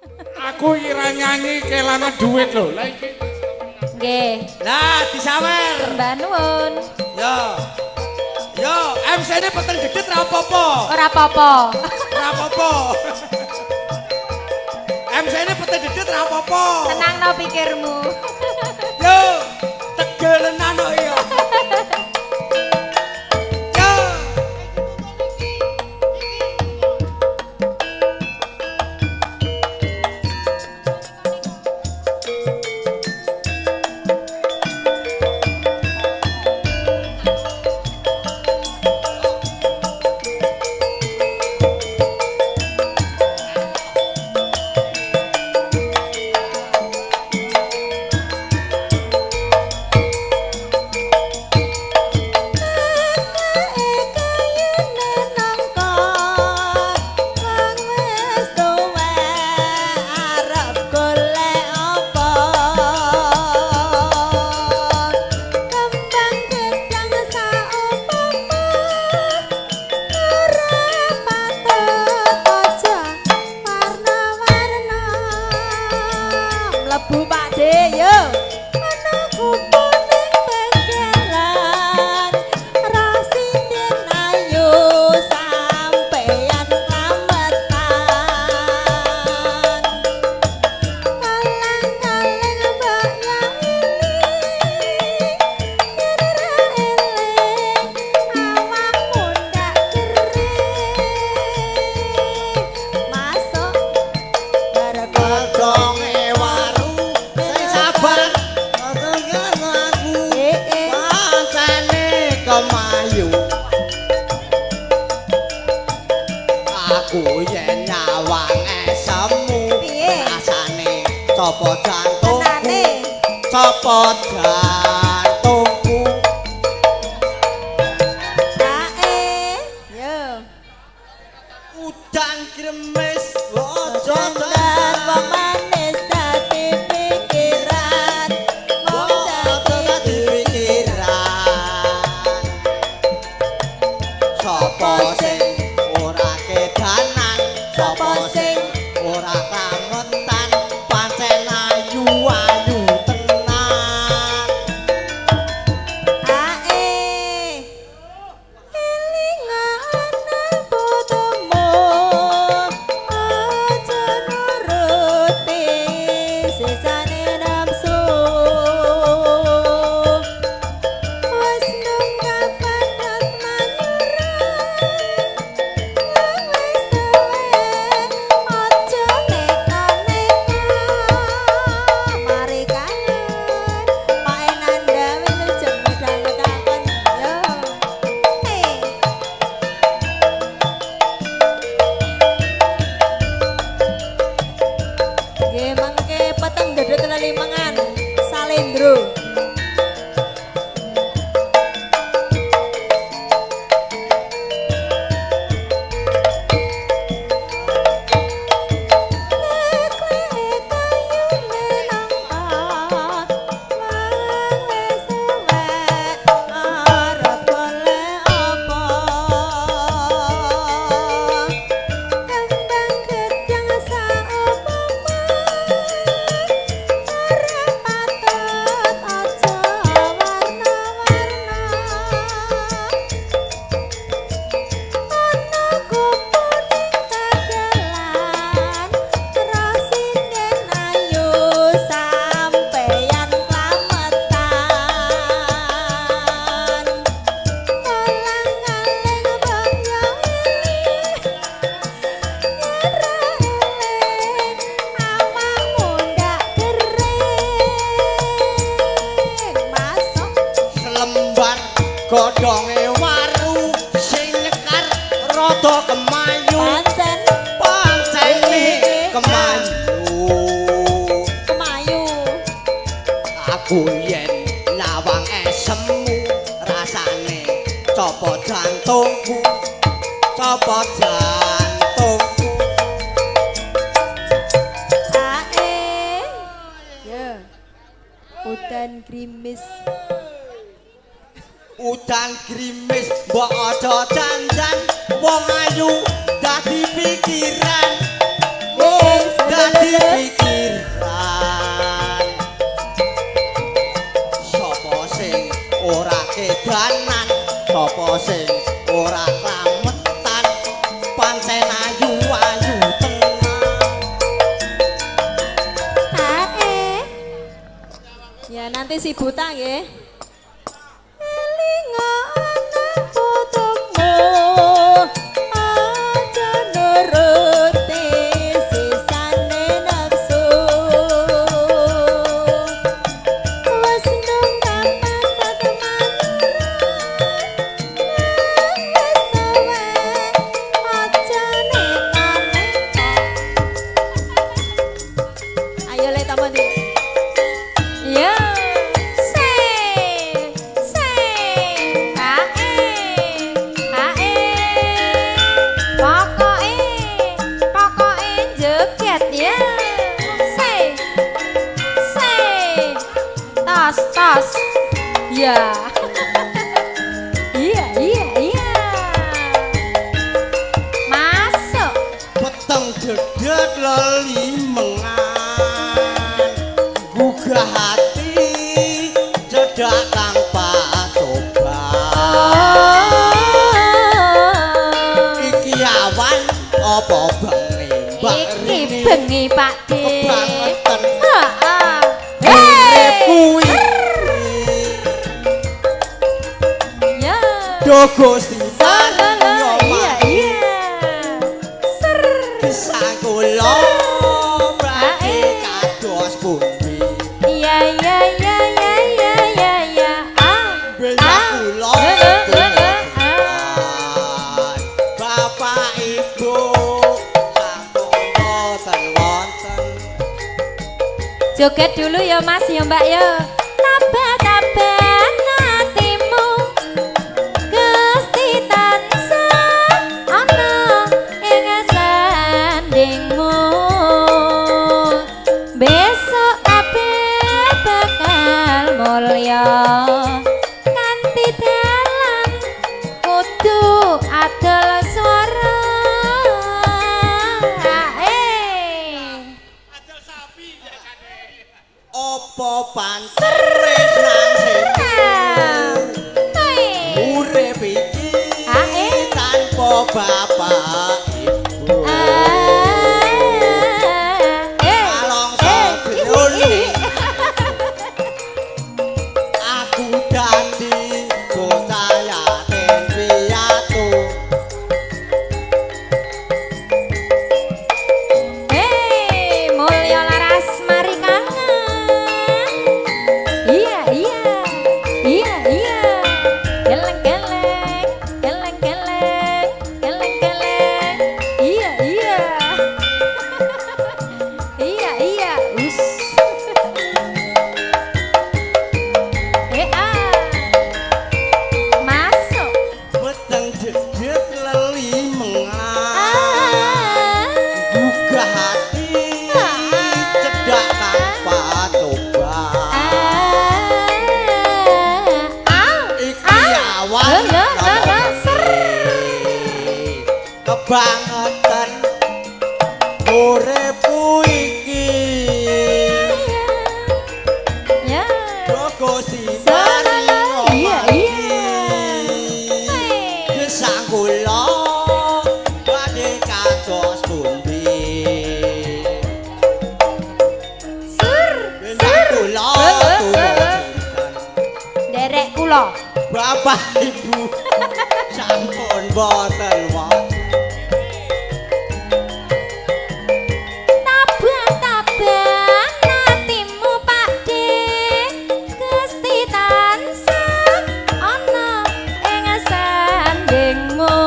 Aku kira nyanyi kelangan duit lho. Lah iki. Nggih. Lah disawer. Mbah nuwun. Yo. Yo, MC-ne peteng gedhet ra apa-apa. Ora apa-apa. Ra apa-apa. MC-ne peteng gedhet ra apa-apa. Tenangno pikirmu. Yo, tegelenan kok ya. Yo. Aku yen nyawang esemu rasane copot jantungku copot jantungku Yo. udan gremes ojo Dan pemanis dadi pikiran. ojo dadi pikiran sapa sing ora kedanan sapa sing ora kametan pancen ayu-ayu tenan Elingan putumu aja nuruti sisane nafsu wis nunggu padat manyuran wis suwe aja neka-neka mari kangen mainan dawe lucu midhangetaken yo nggih mangke peteng gedhet lelimengan salendro selembar godhonge waru sing nyekar rada kemayu pancene kemayu aku yen nyawang esemu rasane copot jantungku copot jantungku udan grimis udan grimis mbok aja dandan wong ayu dadi pikiran oh dadi ganti si buta nggih. Elingan fotomu aja nuruti sisane nafsu. Wes ndung kapan teman aja neka-neka. Ayo le tambah di. Yo, pokoke joget ya. Tas. Ya. Iya. Masuk. Peteng dedet lelimengan gugah hati cedak tanpa coba. Iki awan apa bengi Mbak Iki Rini bengi Pak De. kebangetan Hey. kuwi Ya. do Gusti Iya. Ser. Kisah kula berarti kados pundi Iya. bela kula Bapak Ibu sampun boten wonten Joget dulu ya Mas ya Mbak ya. Tabah hatimu Gusti tansah ana ing sandingmu. Besok kabeh bakal mulya kanthi dalan kudu adol swara. opo pantes nang setu urip iki tanpa bapak ibu alongso jroning aku dadi bocah yatim piatu Mulya laras mari kangen. Iya. Geleng. Iya. Us. Masuk. peteng dedet lelimengan gugah hati cedak tanpa coba iki awan kebangetan uripku iki Ya. Gusti Iya. gesang kula badhe kados pundi gesang kula Derek kula. Bapak Ibu sampun boten wonten Tabah hatimu Pak De Gusti tansah ana ing sandingmu.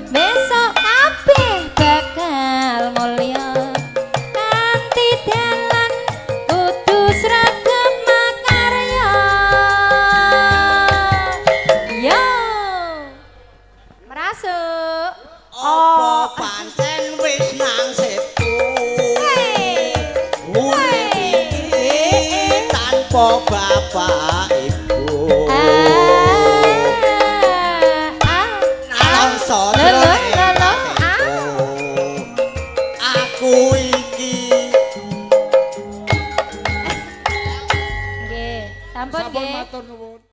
Besok kabeh bakal mulya kanthi dalan kudu sregep makarya. Yo. Merasuk. apa pancen wis nang setu urip iki tanpa bapak ibu alongso jroning aku iki Nggih, sampun Sampun nggih. matur nuwun.